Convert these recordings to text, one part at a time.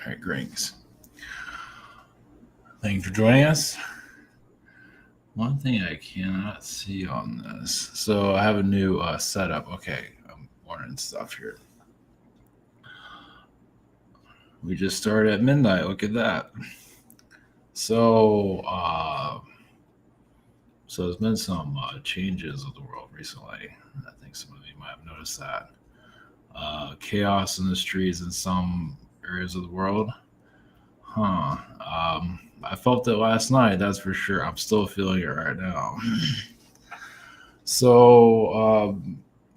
All right, Grings. Thank you for joining us. One thing I cannot see on this. So I have a new setup. Okay, I'm learning stuff here. We just started at midnight. Look at that. So, so there's been some changes of the world recently. I think some of you might have noticed that. Chaos in the streets in some areas of the world. Huh. I felt it last night, that's for sure. I'm still feeling it right now. So,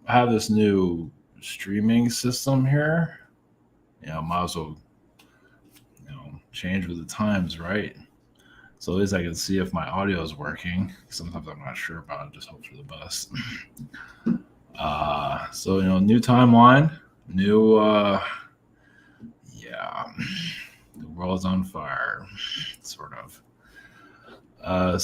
I have this new streaming system here. Might as well, change with the times, right? So at least I can see if my audio is working. Sometimes I'm not sure about it. Just hope for the best. New timeline, new, yeah, the world's on fire, sort of. I'm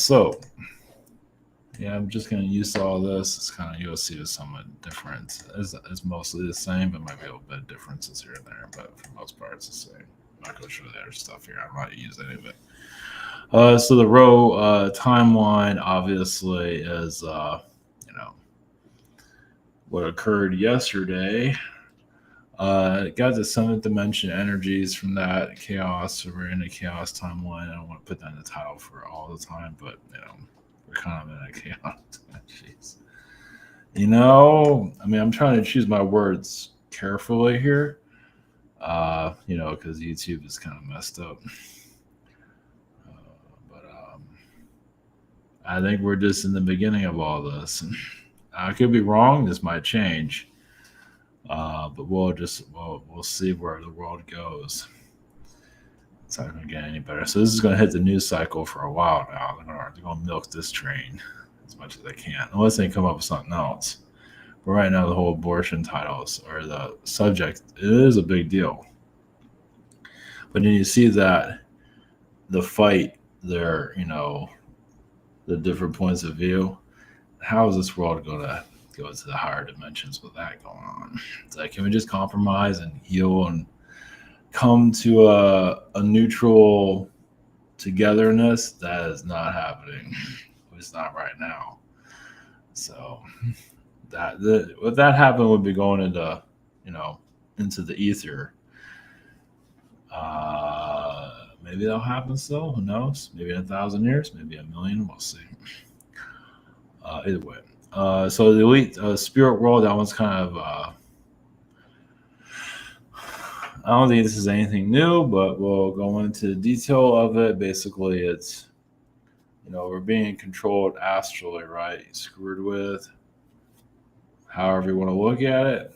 just gonna use all this. It's kind of you'll see it's somewhat different. It's mostly the same, but might be a little bit of differences here and there. But for the most part, it's the same. I'm not gonna show the other stuff here. I'm not gonna use any of it. So the row timeline obviously is what occurred yesterday. Got the seventh dimension energies from that chaos. So we're in a chaos timeline. I don't want to put that in the title for all the time, but we're kind of in a chaos. Jeez. I'm trying to choose my words carefully here. Because YouTube is kind of messed up. I think we're just in the beginning of all this. I could be wrong. This might change. But we'll see where the world goes. It's not going to get any better. So this is going to hit the news cycle for a while now. They're going to milk this train as much as they can, unless they come up with something else. But right now, the whole abortion titles or the subject, it is a big deal. But then you see that the fight there, the different points of view. How is this world going to go to the higher dimensions with that going on? It's like, can we just compromise and heal and come to a neutral togetherness? That is not happening. It's not right now. So if that happened, would be going into the ether. Maybe that'll happen still. Who knows? Maybe in 1,000 years, maybe 1,000,000. We'll see. Either way. So the elite spirit world, that one's kind of. I don't think this is anything new, but we'll go into the detail of it. Basically, it's we're being controlled astrally, right? Screwed with. However you want to look at it.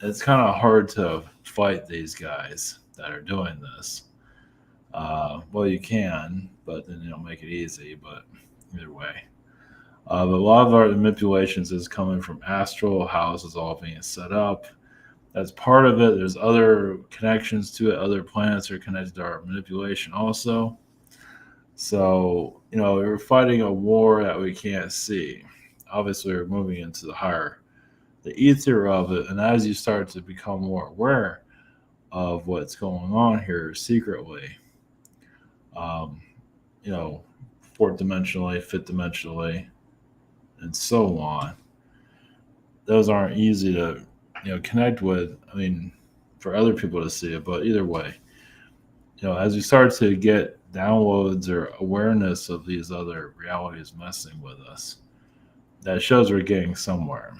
It's kind of hard to fight these guys that are doing this. Well, you can, but then make it easy. But either way, but a lot of our manipulations is coming from astral. How this is all being set up. That's part of it. There's other connections to it. Other planets are connected to our manipulation also. So we're fighting a war that we can't see. Obviously, we're moving into the ether of it, and as you start to become more aware of what's going on here secretly, fourth dimensionally, fifth dimensionally, and so on. Those aren't easy to connect with. For other people to see it, but either way, as we start to get downloads or awareness of these other realities messing with us, that shows we're getting somewhere.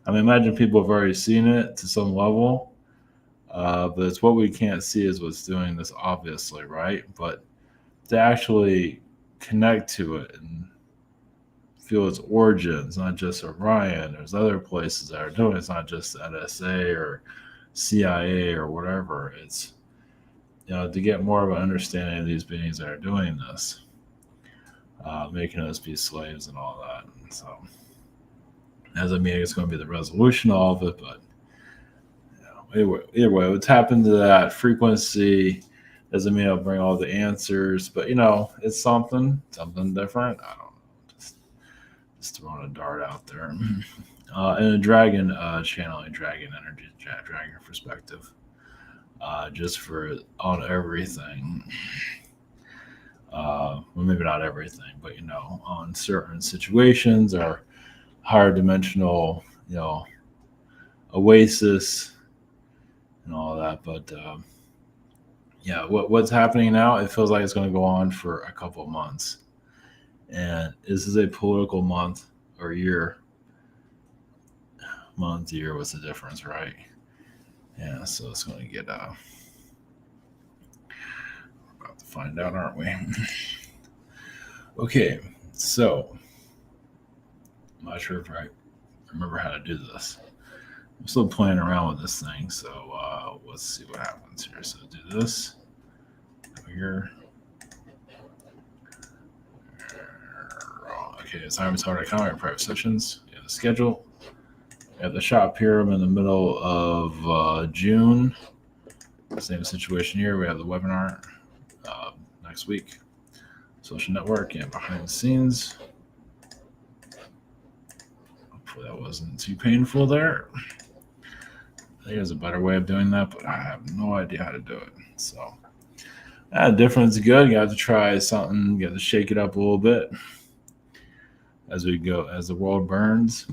Imagine people have already seen it to some level, but it's what we can't see is what's doing this, obviously, right? But to actually connect to it and feel its origins, not just Orion. There's other places that are doing it. It's not just NSA or CIA or whatever. It's to get more of an understanding of these beings that are doing this, making us be slaves and all that. So, doesn't mean it's going to be the resolution of all of it, but either way, what's happened to that frequency doesn't mean I'll bring all the answers, but it's something different. I don't know. Just throwing a dart out there. And a dragon channeling dragon energy, dragon perspective, just for on everything. Well, maybe not everything, but on certain situations or higher dimensional, oasis and all that. But yeah, what's happening now? It feels like it's going to go on for a couple of months, and this is a political month or year. Month, year, what's the difference, right? Yeah, so it's going to get. We're about to find out, aren't we? Okay, so I'm not sure if I remember how to do this. I'm still playing around with this thing, so let's see what happens here. So do this here. Okay, it's time to start account private sessions. We have the schedule. We have the shop here. I'm in the middle of June. Same situation here. We have the webinar next week. Social network and behind the scenes. Hopefully that wasn't too painful there. I think there's a better way of doing that, but I have no idea how to do it. So difference is good. You have to try something. You have to shake it up a little bit as we go, as the world burns.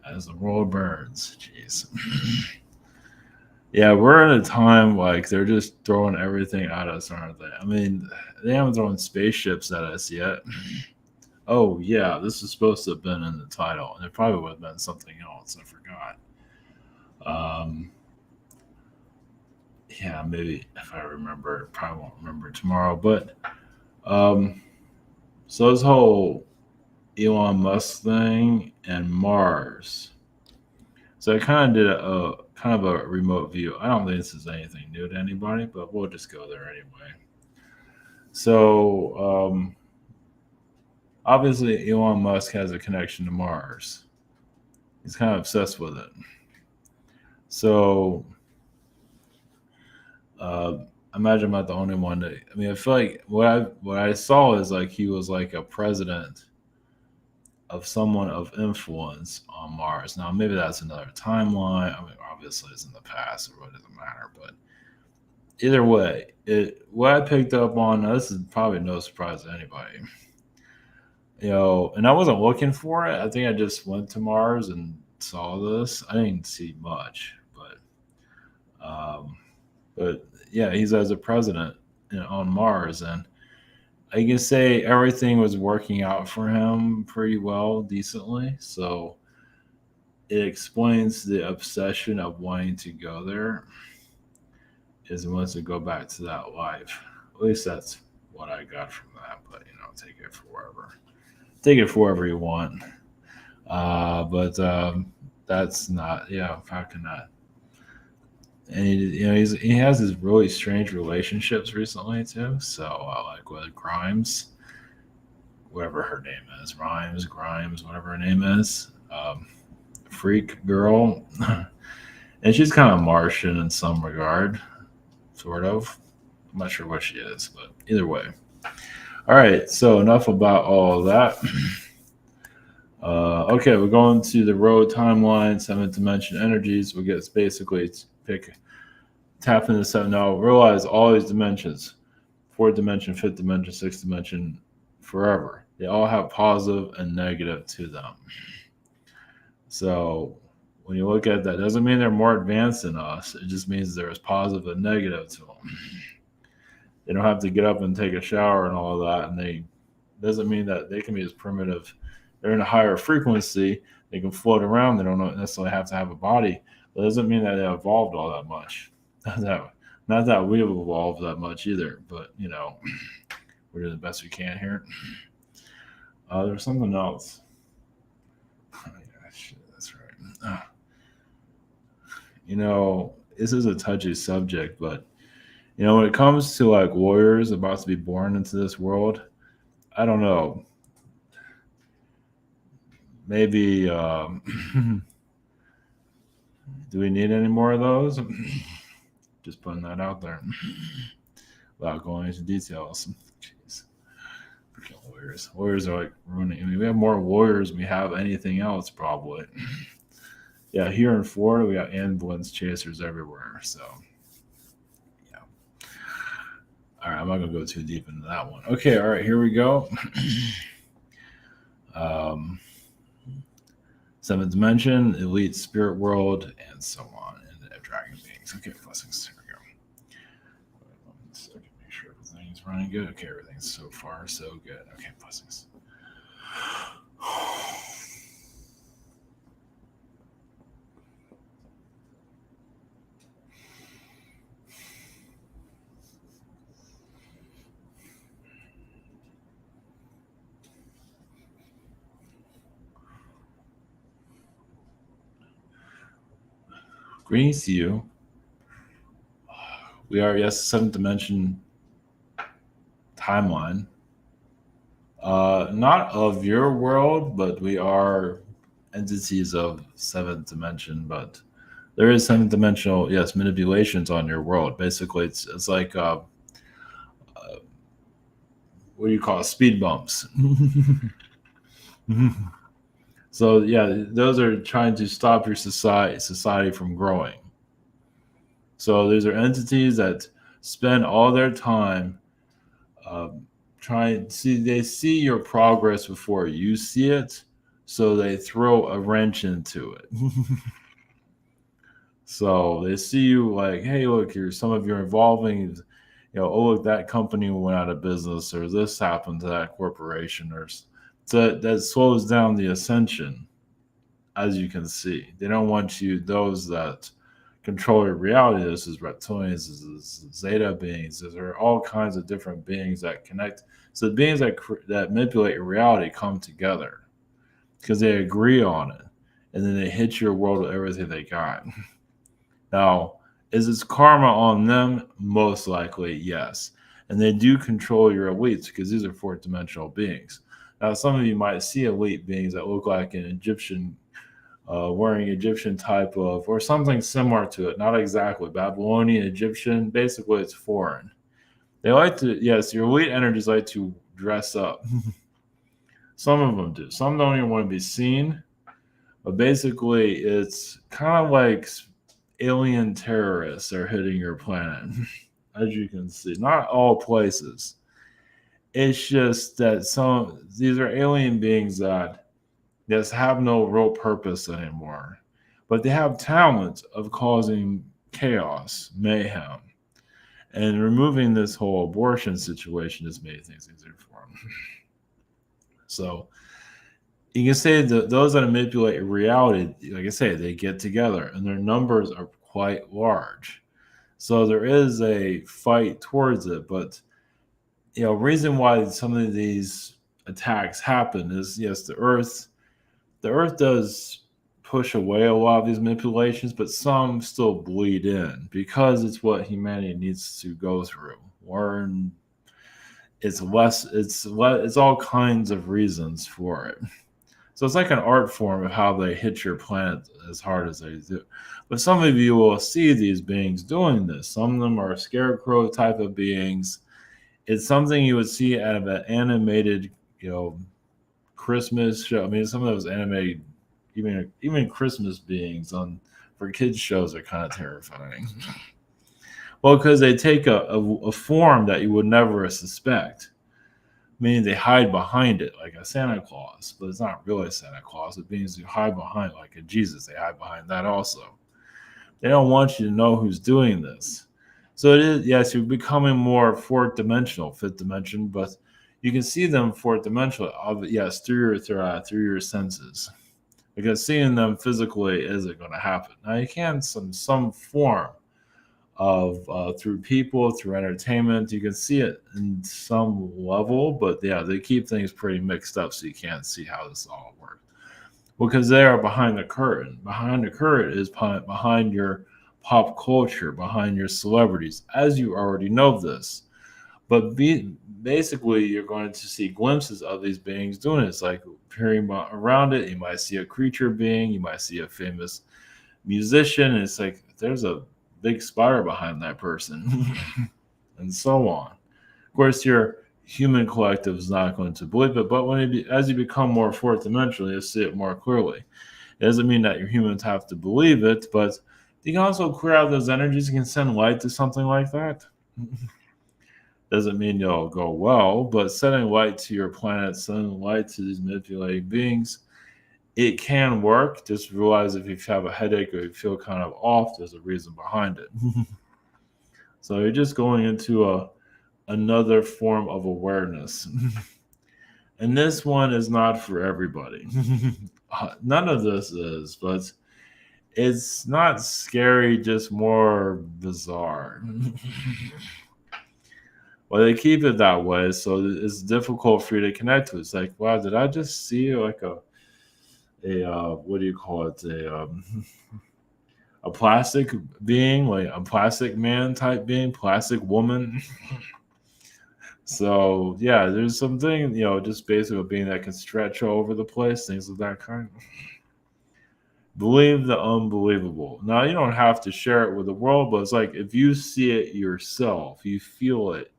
As the world burns. Jeez. Yeah, we're in a time like they're just throwing everything at us, aren't they? I mean, they haven't thrown spaceships at us yet. Oh, yeah, this was supposed to have been in the title, and it probably would have been something else. I forgot. Yeah, maybe if I remember, probably won't remember tomorrow. But so this whole Elon Musk thing and Mars. So I kind of did a kind of a remote view. I don't think this is anything new to anybody, but we'll just go there anyway. So obviously, Elon Musk has a connection to Mars. He's kind of obsessed with it. So imagine I'm not the only one. I mean, I feel like what I saw is like he was like a president of someone of influence on Mars. Now, maybe that's another timeline. I mean, obviously, it's in the past, or what doesn't matter. But either way, what I picked up on, this is probably no surprise to anybody. And I wasn't looking for it. I think I just went to Mars and saw this. I didn't see much, but yeah, he's as a president on Mars, and I can say everything was working out for him pretty well, decently. So it explains the obsession of wanting to go there. Is he wants to go back to that life. At least that's what I got from that. But take it for wherever you want. But that's not. Yeah, how can that? And he has these really strange relationships recently too. So like with Grimes, whatever her name is, Grimes, whatever her name is, freak girl, and she's kind of Martian in some regard, sort of. I'm not sure what she is, but either way. All right, so enough about all of that. Okay, we're going to the road timeline, 7th dimension energies. We get basically tap into 7. Now realize all these dimensions, 4th dimension, 5th dimension, 6th dimension, forever. They all have positive and negative to them. So when you look at that, doesn't mean they're more advanced than us. It just means there's positive and negative to them. They don't have to get up and take a shower and all of that, and doesn't mean that they can be as primitive. They're in a higher frequency. They can float around. They don't necessarily have to have a body. But it doesn't mean that they evolved all that much. Not that we've evolved that much either. But we're doing the best we can here. There's something else. Oh, yeah, shit, that's right. This is a touchy subject, but when it comes to like warriors about to be born into this world, I don't know. Maybe do we need any more of those? Just putting that out there without going into details. Jeez. Freaking lawyers. Lawyers are like ruining. I mean, we have more lawyers than we have anything else, probably. Yeah, here in Florida, we got ambulance chasers everywhere. So, yeah. All right, I'm not gonna go too deep into that one. Okay, all right, here we go. um, Seventh dimension, elite spirit world, and so on, and dragon beings. Okay, blessings. Here we go. So I can make sure everything's running good. Okay, everything's so far so good. Okay, blessings. Greetings to you. We are, yes, seventh dimension timeline. Not of your world, but we are entities of seventh dimension. But there is seventh dimensional, yes, manipulations on your world. Basically, it's like what do you call it? Speed bumps. So yeah, those are trying to stop your society from growing. So these are entities that spend all their time trying see they see your progress before you see it, so they throw a wrench into it. So they see you like, hey, look, here some of your involving, oh look, that company went out of business, or this happened to that corporation, or so that slows down the ascension. As you can see, they don't want you, those that control your reality. This is reptilians, this is zeta beings. There are all kinds of different beings that connect. So the beings that manipulate your reality come together because they agree on it, and then they hit your world with everything they got. Now, is this karma on them? Most likely, yes. And they do control your elites because these are fourth dimensional beings. Now, some of you might see elite beings that look like an Egyptian, wearing Egyptian type of, or something similar to it. Not exactly Babylonian, Egyptian. Basically, it's foreign. They like to, yes, your elite energies like to dress up. Some of them do. Some don't even want to be seen. But basically, it's kind of like alien terrorists are hitting your planet, as you can see. Not all places. It's just that these are alien beings that just have no real purpose anymore, but they have talent of causing chaos, mayhem, and removing this whole abortion situation has made things easier for them. So you can say that those that manipulate reality, like I say, they get together and their numbers are quite large. So there is a fight towards it, but reason why some of these attacks happen is, yes, the earth does push away a lot of these manipulations, but some still bleed in because it's what humanity needs to go through. Learn. It's all kinds of reasons for it. So it's like an art form of how they hit your planet as hard as they do. But some of you will see these beings doing this. Some of them are scarecrow type of beings. It's something you would see out of an animated, Christmas show. I mean, some of those animated, even Christmas beings on for kids shows are kind of terrifying. Well, because they take a form that you would never suspect, meaning they hide behind it like a Santa Claus, but it's not really Santa Claus. It means you hide behind like a Jesus. They hide behind that also. They don't want you to know who's doing this. So it is, yes, you're becoming more fourth dimensional, fifth dimension, but you can see them fourth dimensional, yes, through your senses, because seeing them physically isn't going to happen. Now you can some form of through people, through entertainment, you can see it in some level, but yeah, they keep things pretty mixed up, so you can't see how this all works. Because they are behind the curtain. Behind the curtain is behind your pop culture, behind your celebrities, as you already know this. But basically, you're going to see glimpses of these beings doing it. It's like peering around it. You might see a creature being, you might see a famous musician, and it's like there's a big spider behind that person, and so on. Of course, your human collective is not going to believe it. But as you become more fourth dimensional, you'll see it more clearly. It doesn't mean that your humans have to believe it, but you can also clear out those energies. You can send light to something like that. Doesn't mean you'll go well, but sending light to your planet, sending light to these manipulating beings, it can work. Just realize if you have a headache or you feel kind of off, there's a reason behind it. So you're just going into another form of awareness. And this one is not for everybody. None of this is, but it's not scary, just more bizarre. Well, they keep it that way, so it's difficult for you to connect to. It's like, wow, did I just see like a what do you call it, a plastic being, like a plastic man type being, plastic woman? So yeah, there's something, just basically a being that can stretch all over the place, things of that kind. Believe the unbelievable. Now you don't have to share it with the world, but it's like if you see it yourself, you feel it,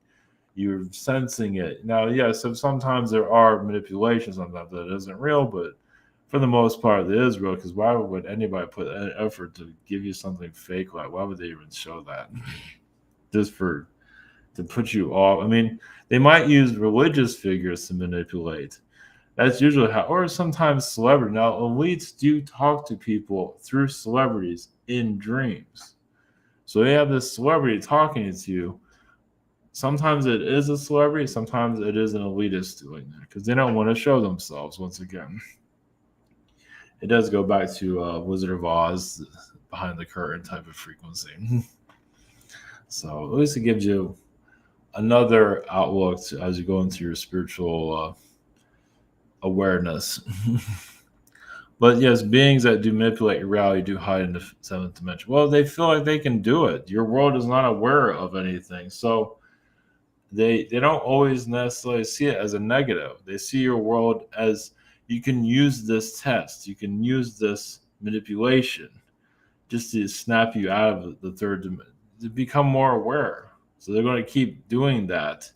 you're sensing it. Now, yes, so sometimes there are manipulations, sometimes that isn't real, but for the most part, it is real. Because why would anybody put an effort to give you something fake? Like, why would they even show that? Just to put you off. I mean, they might use religious figures to manipulate. That's usually how, or sometimes celebrity. Now, elites do talk to people through celebrities in dreams. So they have this celebrity talking to you. Sometimes it is a celebrity, sometimes it is an elitist doing that because they don't want to show themselves once again. It does go back to Wizard of Oz, behind the curtain type of frequency. So at least it gives you another outlook as you go into your spiritual awareness. But yes, beings that do manipulate your reality do hide in the seventh dimension. Well, they feel like they can do it. Your world is not aware of anything. So they don't always necessarily see it as a negative. They see your world as you can use this test, you can use this manipulation just to snap you out of the third dimension, to become more aware. So they're going to keep doing that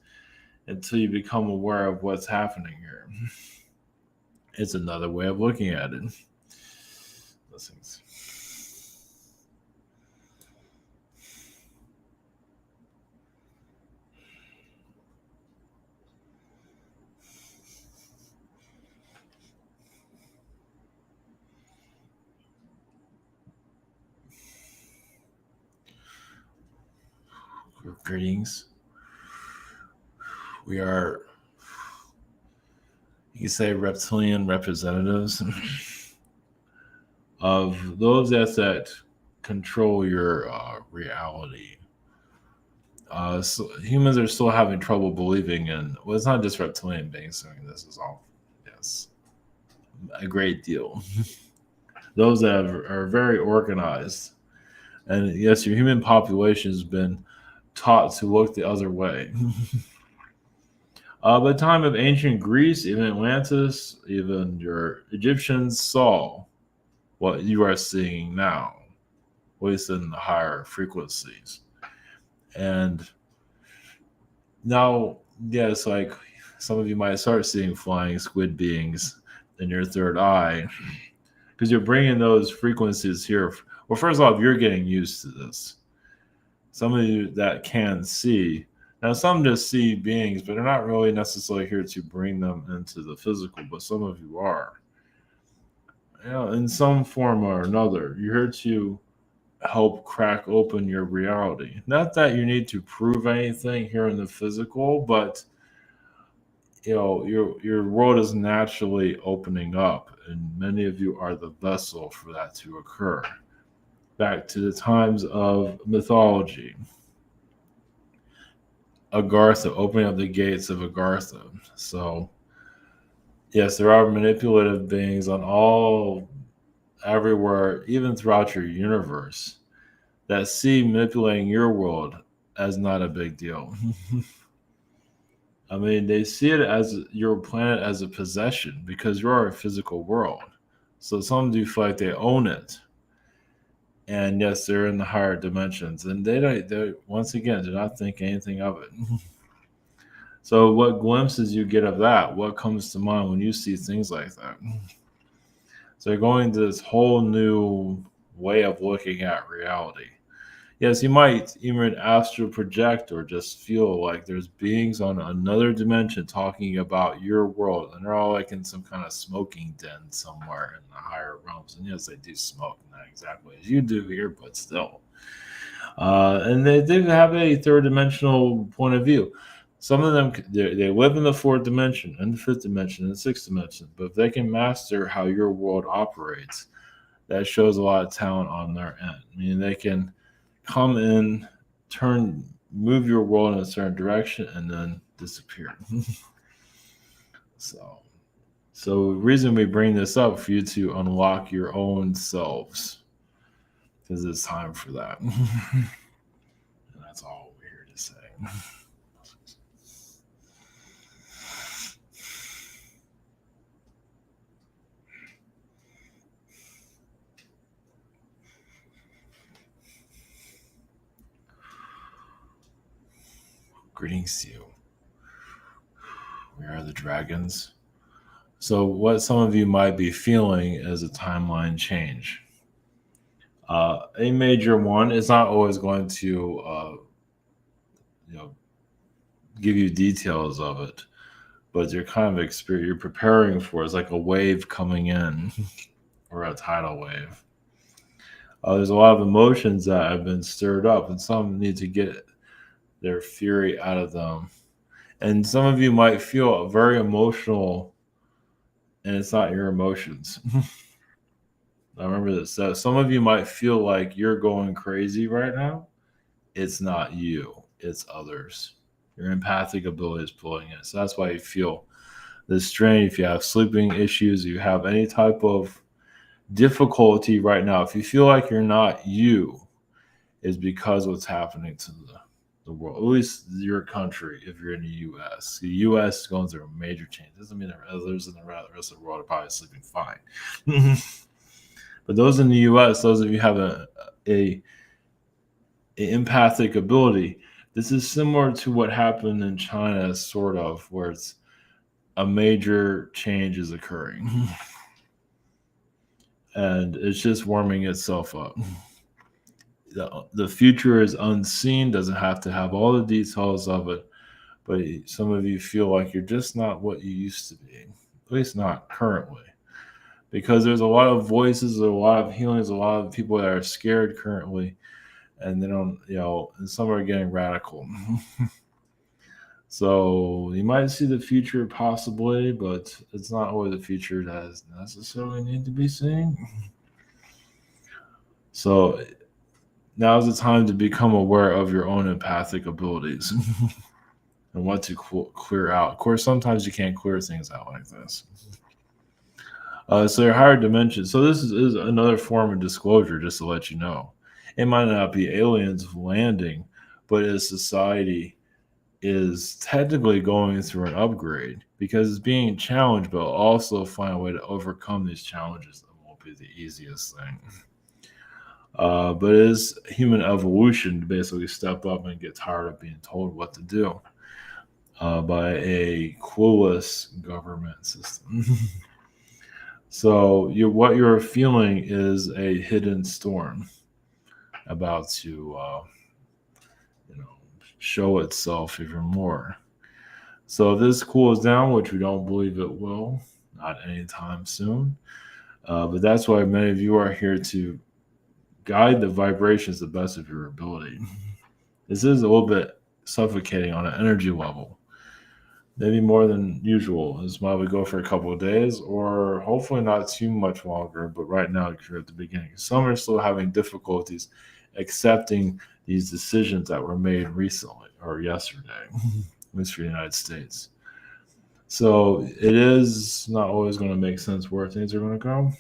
until you become aware of what's happening here. It's another way of looking at it. Blessings. Greetings. We are, you can say, reptilian representatives of those that control your reality. So humans are still having trouble believing in. Well, it's not just reptilian beings doing this. Is all. Yes, a great deal. Those that are very organized, and yes, your human population has been taught to look the other way. By the time of ancient Greece, even Atlantis, even your Egyptians saw what you are seeing now, at least in the higher frequencies. And now, yes, like some of you might start seeing flying squid beings in your third eye because you're bringing those frequencies here. Well, first off, you're getting used to this. Some of you that can see, now some just see beings, but they're not really necessarily here to bring them into the physical, but some of you are. In some form or another, you're here to help crack open your reality. Not that you need to prove anything here in the physical, but your world is naturally opening up, and many of you are the vessel for that to occur. Back to the times of mythology, Agartha, opening up the gates of Agartha. So yes, there are manipulative beings on everywhere, even throughout your universe, that see manipulating your world as not a big deal. I mean, they see it as your planet as a possession because you're a physical world. So some do feel like they own it. And yes, they're in the higher dimensions. And they once again, do not think anything of it. So, what glimpses you get of that? What comes to mind when you see things like that? So, you're going to this whole new way of looking at reality. Yes, you might even astral project or just feel like there's beings on another dimension talking about your world, and they're all like in some kind of smoking den somewhere in the higher realms. And yes, they do smoke, not exactly as you do here, but still. And they do have a third dimensional point of view. Some of them they live in the fourth dimension, and the fifth dimension, and the sixth dimension. But if they can master how your world operates, that shows a lot of talent on their end. I mean, they can come in, move your world in a certain direction, and then disappear. so, so the reason we bring this up for you to unlock your own selves, because it's time for that. And that's all we're here to say. Greetings to you. We are the dragons. So, what some of you might be feeling is a timeline change. A major one is not always going to, give you details of it, but you're kind of you're preparing for it's like a wave coming in or a tidal wave. There's a lot of emotions that have been stirred up, and some need to get their fury out of them. And some of you might feel very emotional, and it's not your emotions. I remember this. So some of you might feel like you're going crazy right now. It's not you, it's others. Your empathic ability is pulling it. So that's why you feel this strain. If you have sleeping issues, you have any type of difficulty right now, if you feel like you're not you, is because what's happening to the world, at least your country, if you're in the U.S. The U.S. is going through a major change. Doesn't mean that others in the rest of the world are probably sleeping fine. But those in the U.S., those of you have a empathic ability, this is similar to what happened in China, sort of, where it's a major change is occurring. And it's just warming itself up. The future is unseen, doesn't have to have all the details of it, but some of you feel like you're just not what you used to be, at least not currently. Because there's a lot of voices, a lot of healings, a lot of people that are scared currently, and they don't, and some are getting radical. So you might see the future possibly, but it's not always the future that is necessarily need to be seen. So now's the time to become aware of your own empathic abilities and what to clear out. Of course, sometimes you can't clear things out like this. So your higher dimension. So this is another form of disclosure, just to let you know. It might not be aliens landing, but as society is technically going through an upgrade because it's being challenged, but also find a way to overcome these challenges. That won't be the easiest thing. But it is human evolution to basically step up and get tired of being told what to do by a clueless government system. So what you're feeling is a hidden storm about to show itself even more. So if this cools down, which we don't believe it will, not anytime soon, but that's why many of you are here to guide the vibrations the best of your ability. This is a little bit suffocating on an energy level, maybe more than usual. This is why we go for a couple of days, or hopefully not too much longer. But right now, you're at the beginning. Some are still having difficulties accepting these decisions that were made recently or yesterday, at least for the United States. So it is not always going to make sense where things are going to go,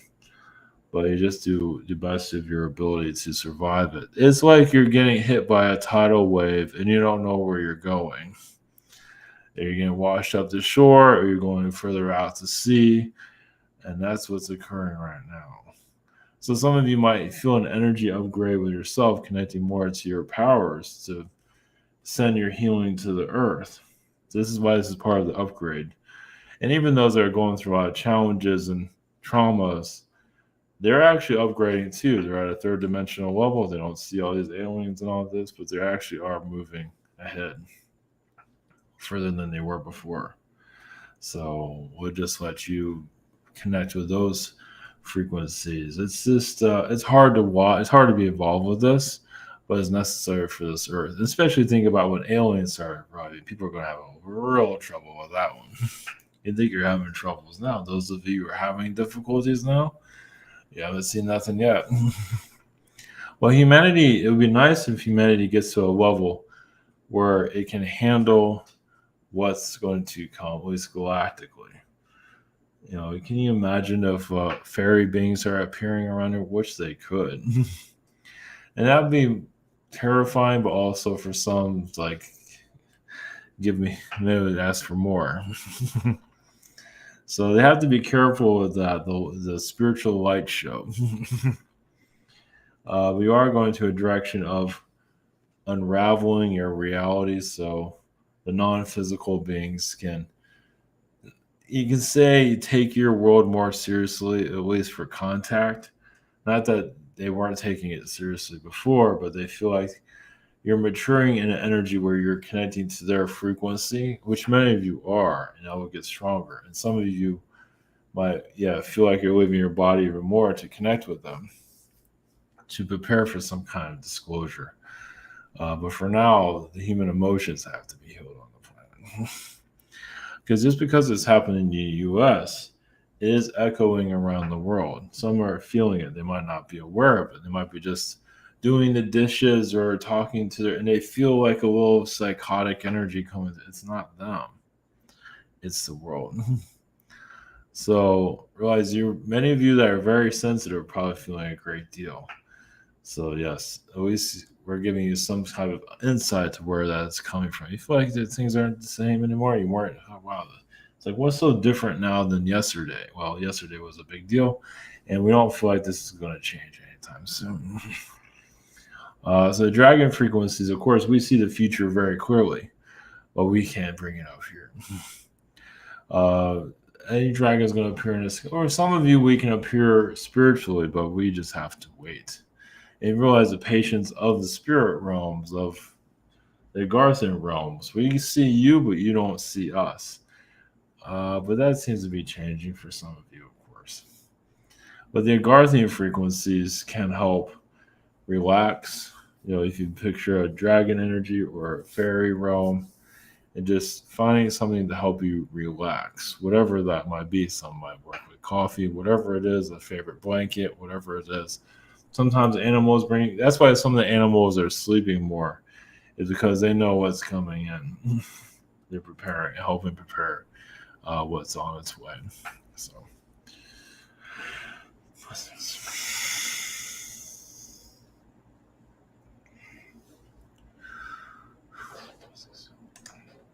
but you just do the best of your ability to survive it. It's like you're getting hit by a tidal wave and you don't know where you're going. Are you getting washed up to shore, or you're going further out to sea? And that's what's occurring right now. So some of you might feel an energy upgrade with yourself, connecting more to your powers to send your healing to the earth. This is why this is part of the upgrade. And even those that are going through a lot of challenges and traumas, they're actually upgrading too. They're at a third dimensional level. They don't see all these aliens and all this, but they actually are moving ahead further than they were before. So we'll just let you connect with those frequencies. It's just it's hard to watch. It's hard to be involved with this, but it's necessary for this earth. Especially think about when aliens started arriving. People are going to have real trouble with that one. You think you're having troubles now. Those of you who are having difficulties now, you haven't seen nothing yet. Well, humanity, it would be nice if humanity gets to a level where it can handle what's going to come, at least galactically. Can you imagine if fairy beings are appearing around here, which they could? And that'd be terrifying, but also for some, like, give me, they would ask for more. So they have to be careful with that, the spiritual light show. We are going to a direction of unraveling your reality, so the non-physical beings you can say, take your world more seriously, at least for contact. Not that they weren't taking it seriously before, but they feel like you're maturing in an energy where you're connecting to their frequency, which many of you are, and that will get stronger. And some of you might, feel like you're leaving your body even more to connect with them, to prepare for some kind of disclosure. But for now, the human emotions have to be healed on the planet. Because just because it's happening in the U.S., it is echoing around the world. Some are feeling it. They might not be aware of it. They might be just doing the dishes or talking to and they feel like a little psychotic energy coming. It's not them. It's the world. So realize many of you that are very sensitive are probably feeling a great deal. So yes, at least we're giving you some kind of insight to where that's coming from. You feel like that things aren't the same anymore. You weren't. Oh, wow. It's like, what's so different now than yesterday? Well, yesterday was a big deal, and we don't feel like this is going to change anytime soon. So dragon frequencies, of course, we see the future very clearly, but we can't bring it up here. Any dragon is going to appear in this, or some of you, we can appear spiritually, but we just have to wait. And realize the patience of the spirit realms, of the Garthian realms. We see you, but you don't see us. But that seems to be changing for some of you, of course. But the Garthian frequencies can help relax. If you picture a dragon energy or a fairy realm, and just finding something to help you relax, whatever that might be. Some might work with coffee, whatever it is, a favorite blanket, whatever it is. Sometimes animals that's why some of the animals are sleeping more, is because they know what's coming in. They're preparing, helping prepare what's on its way. So